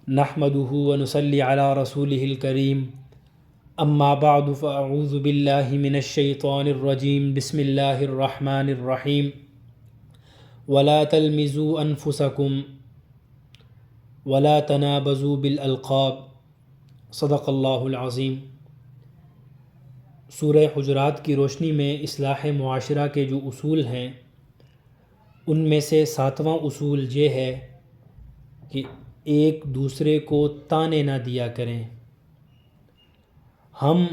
نحمده ونصلي على رسوله الكريم اما بعد فاعوذ بالله من الشيطان الرجيم بسم الله الرحمن الرحيم ولا تلمزوا انفسكم ولا تنابزوا بالالقاب صدق اللہ العظیم۔ سورہ حجرات کی روشنی میں اصلاح معاشرہ کے جو اصول ہیں ان میں سے 7واں اصول یہ ہے کہ ایک دوسرے کو طعنے نہ دیا کریں۔ ہم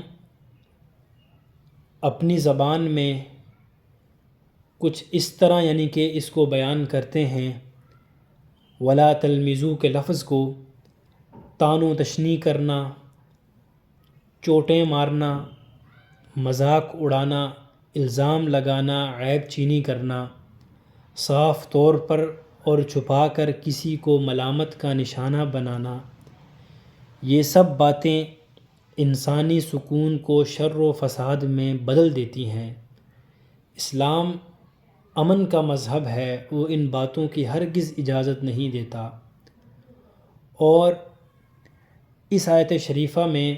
اپنی زبان میں کچھ اس طرح کہ اس کو بیان کرتے ہیں، ولا تلمزو کے لفظ کو طعن و تشنیع کرنا، چوٹیں مارنا، مذاق اڑانا، الزام لگانا، عیب چینی کرنا، صاف طور پر اور چھپا کر کسی کو ملامت کا نشانہ بنانا، یہ سب باتیں انسانی سکون کو شر و فساد میں بدل دیتی ہیں۔ اسلام امن کا مذہب ہے، وہ ان باتوں کی ہرگز اجازت نہیں دیتا۔ اور اس آیت شریفہ میں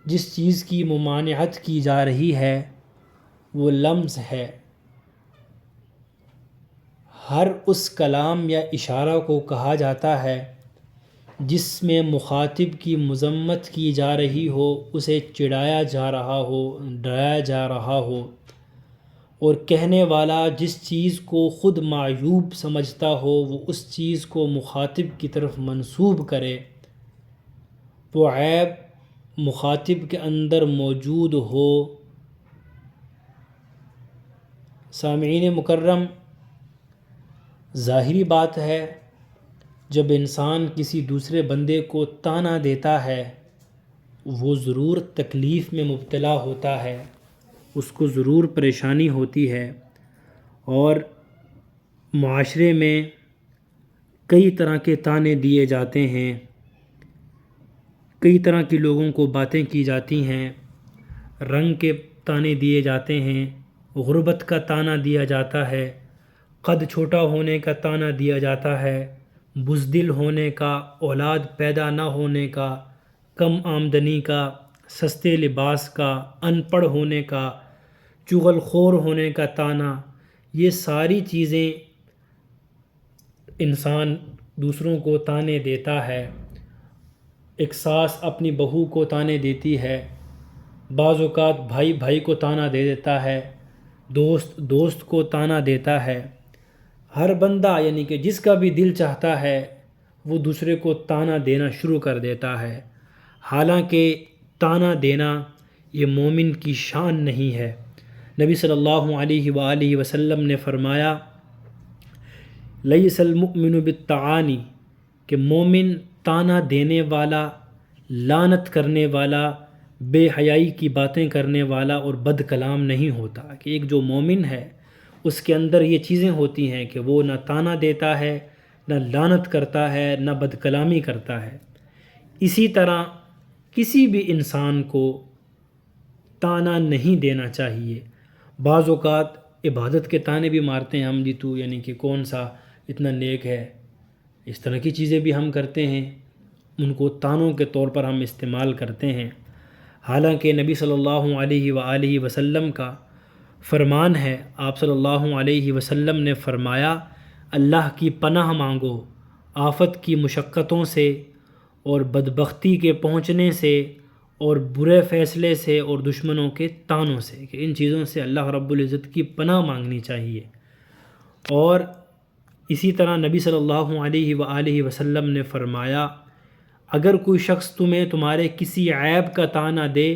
جس چیز کی ممانعت کی جا رہی ہے وہ لمز ہے۔ ہر اس کلام یا اشارہ کو کہا جاتا ہے جس میں مخاطب کی مذمت کی جا رہی ہو، اسے چڑھایا جا رہا ہو، ڈرایا جا رہا ہو، اور کہنے والا جس چیز کو خود معیوب سمجھتا ہو وہ اس چیز کو مخاطب کی طرف منسوب کرے، وہ عیب مخاطب کے اندر موجود ہو۔ سامعین مکرم، ظاہری بات ہے جب انسان کسی دوسرے بندے کو طعنہ دیتا ہے وہ ضرور تکلیف میں مبتلا ہوتا ہے، اس کو ضرور پریشانی ہوتی ہے، اور معاشرے میں کئی طرح کے طعنے دیے جاتے ہیں، کئی طرح کے لوگوں کو باتیں کی جاتی ہیں، رنگ کے طعنے دیے جاتے ہیں، غربت کا طعنہ دیا جاتا ہے، قد چھوٹا ہونے کا طعنہ دیا جاتا ہے، بزدل ہونے کا، اولاد پیدا نہ ہونے کا، کم آمدنی کا، سستے لباس کا، ان پڑھ ہونے کا، چغل خور ہونے کا طعنہ۔ یہ ساری چیزیں انسان دوسروں کو طعنے دیتا ہے۔ ایک ساس اپنی بہو کو طعنے دیتی ہے، بعض اوقات بھائی بھائی کو طعنہ دے دیتا ہے، دوست دوست کو طعنہ دیتا ہے۔ ہر بندہ کہ جس کا بھی دل چاہتا ہے وہ دوسرے کو طعنہ دینا شروع کر دیتا ہے، حالانکہ طعنہ دینا یہ مومن کی شان نہیں ہے۔ نبی صلی اللہ علیہ وآلہ وسلم نے فرمایا لیس المؤمن بالطعانی، کہ مومن طعنہ دینے والا، لعنت کرنے والا، بے حیائی کی باتیں کرنے والا اور بد کلام نہیں ہوتا۔ کہ ایک جو مومن ہے اس کے اندر یہ چیزیں ہوتی ہیں کہ وہ نہ طعنہ دیتا ہے، نہ لعنت کرتا ہے، نہ بد کلامی کرتا ہے۔ اسی طرح کسی بھی انسان کو طعنہ نہیں دینا چاہیے۔ بعض اوقات عبادت کے طعنے بھی مارتے ہیں ہم، جی تو کہ کون سا اتنا نیک ہے، اس طرح کی چیزیں بھی ہم کرتے ہیں، ان کو طعنوں کے طور پر ہم استعمال کرتے ہیں۔ حالانکہ نبی صلی اللہ علیہ وآلہ وسلم کا فرمان ہے، آپ صلی اللہ علیہ وسلم نے فرمایا اللہ کی پناہ مانگو آفت کی مشقتوں سے اور بدبختی کے پہنچنے سے اور برے فیصلے سے اور دشمنوں کے طعنوں سے، کہ ان چیزوں سے اللہ رب العزت کی پناہ مانگنی چاہیے۔ اور اسی طرح نبی صلی اللہ علیہ وآلہ وسلم نے فرمایا اگر کوئی شخص تمہارے کسی عیب کا طعنہ دے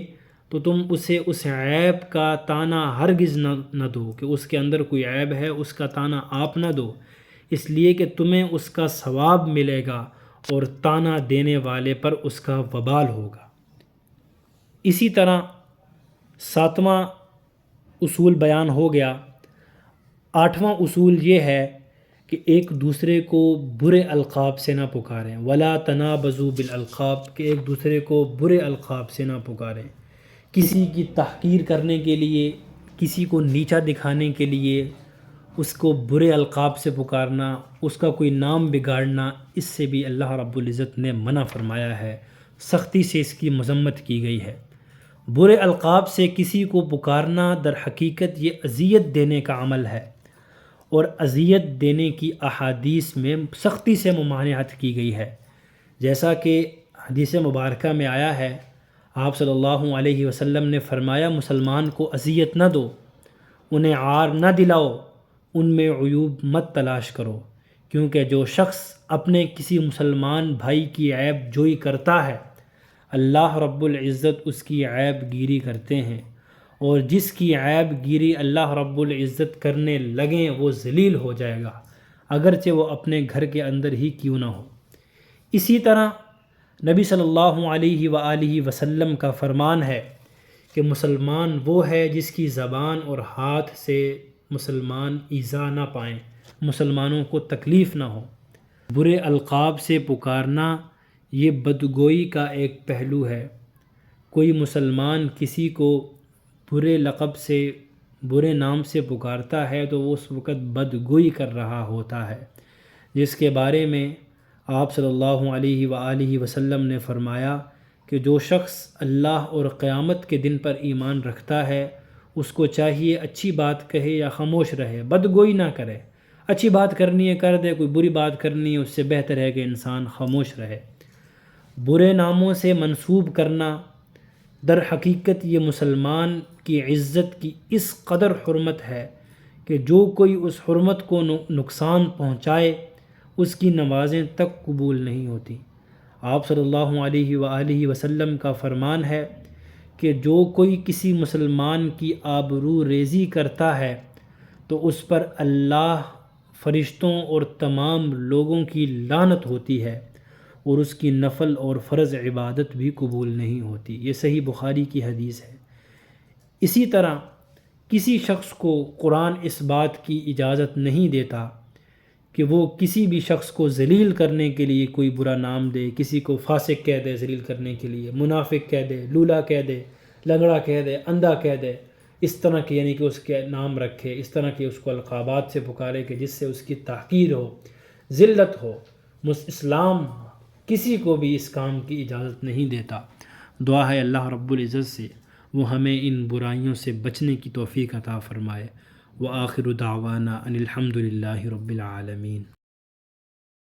تو تم اسے اس عیب کا طعنہ ہرگز نہ دو، کہ اس کے اندر کوئی عیب ہے اس کا طعنہ آپ نہ دو، اس لیے کہ تمہیں اس کا ثواب ملے گا اور طعنہ دینے والے پر اس کا وبال ہوگا۔ اسی طرح 7واں اصول بیان ہو گیا۔ 8واں اصول یہ ہے کہ ایک دوسرے کو برے القاب سے نہ پکاریں، ولا تنابزوا بالالقاب، کہ ایک دوسرے کو برے القاب سے نہ پکاریں۔ کسی کی تحقیر کرنے کے لیے، کسی کو نیچا دکھانے کے لیے، اس کو برے القاب سے پکارنا، اس کا کوئی نام بگاڑنا، اس سے بھی اللہ رب العزت نے منع فرمایا ہے، سختی سے اس کی مذمت کی گئی ہے۔ برے القاب سے کسی کو پکارنا در حقیقت یہ اذیت دینے کا عمل ہے، اور اذیت دینے کی احادیث میں سختی سے ممانعت کی گئی ہے، جیسا کہ حدیث مبارکہ میں آیا ہے، آپ صلی اللہ علیہ وسلم نے فرمایا مسلمان کو اذیت نہ دو، انہیں عار نہ دلاؤ، ان میں عیوب مت تلاش کرو، کیونکہ جو شخص اپنے کسی مسلمان بھائی کی عیب جوئی کرتا ہے اللہ رب العزت اس کی عیب گیری کرتے ہیں، اور جس کی عیب گیری اللہ رب العزت کرنے لگیں وہ ذلیل ہو جائے گا، اگرچہ وہ اپنے گھر کے اندر ہی کیوں نہ ہو۔ اسی طرح نبی صلی اللہ علیہ وآلہ وسلم کا فرمان ہے کہ مسلمان وہ ہے جس کی زبان اور ہاتھ سے مسلمان ایذا نہ پائیں، مسلمانوں کو تکلیف نہ ہو۔ برے القاب سے پکارنا یہ بدگوئی کا ایک پہلو ہے۔ کوئی مسلمان کسی کو برے لقب سے، برے نام سے پکارتا ہے تو وہ اس وقت بدگوئی کر رہا ہوتا ہے، جس کے بارے میں آپ صلی اللہ علیہ وآلہ وسلم نے فرمایا کہ جو شخص اللہ اور قیامت کے دن پر ایمان رکھتا ہے اس کو چاہیے اچھی بات کہے یا خاموش رہے، بدگوئی نہ کرے۔ اچھی بات کرنی ہے کر دے، کوئی بری بات کرنی ہے اس سے بہتر ہے کہ انسان خاموش رہے۔ برے ناموں سے منسوب کرنا در حقیقت یہ مسلمان کی عزت کی اس قدر حرمت ہے کہ جو کوئی اس حرمت کو نقصان پہنچائے اس کی نمازیں تک قبول نہیں ہوتی۔ آپ صلی اللہ علیہ وآلہ وسلم کا فرمان ہے کہ جو کوئی کسی مسلمان کی آبرو ریزی کرتا ہے تو اس پر اللہ، فرشتوں اور تمام لوگوں کی لعنت ہوتی ہے، اور اس کی نفل اور فرض عبادت بھی قبول نہیں ہوتی۔ یہ صحیح بخاری کی حدیث ہے۔ اسی طرح کسی شخص کو قرآن اس بات کی اجازت نہیں دیتا کہ وہ کسی بھی شخص کو ذلیل کرنے کے لیے کوئی برا نام دے، کسی کو فاسق کہہ دے ذلیل کرنے کے لیے، منافق کہہ دے، لولا کہہ دے، لنگڑا کہہ دے، اندھا کہہ دے، اس طرح کے یعنی کہ اس کے نام رکھے، اس طرح کے اس کو القابات سے پکارے کہ جس سے اس کی تحقیر ہو، ذلت ہو۔ اسلام کسی کو بھی اس کام کی اجازت نہیں دیتا۔ دعا ہے اللہ رب العزت سے وہ ہمیں ان برائیوں سے بچنے کی توفیق عطا فرمائے۔ وآخر دعوانا ان الحمد للہ رب العالمین۔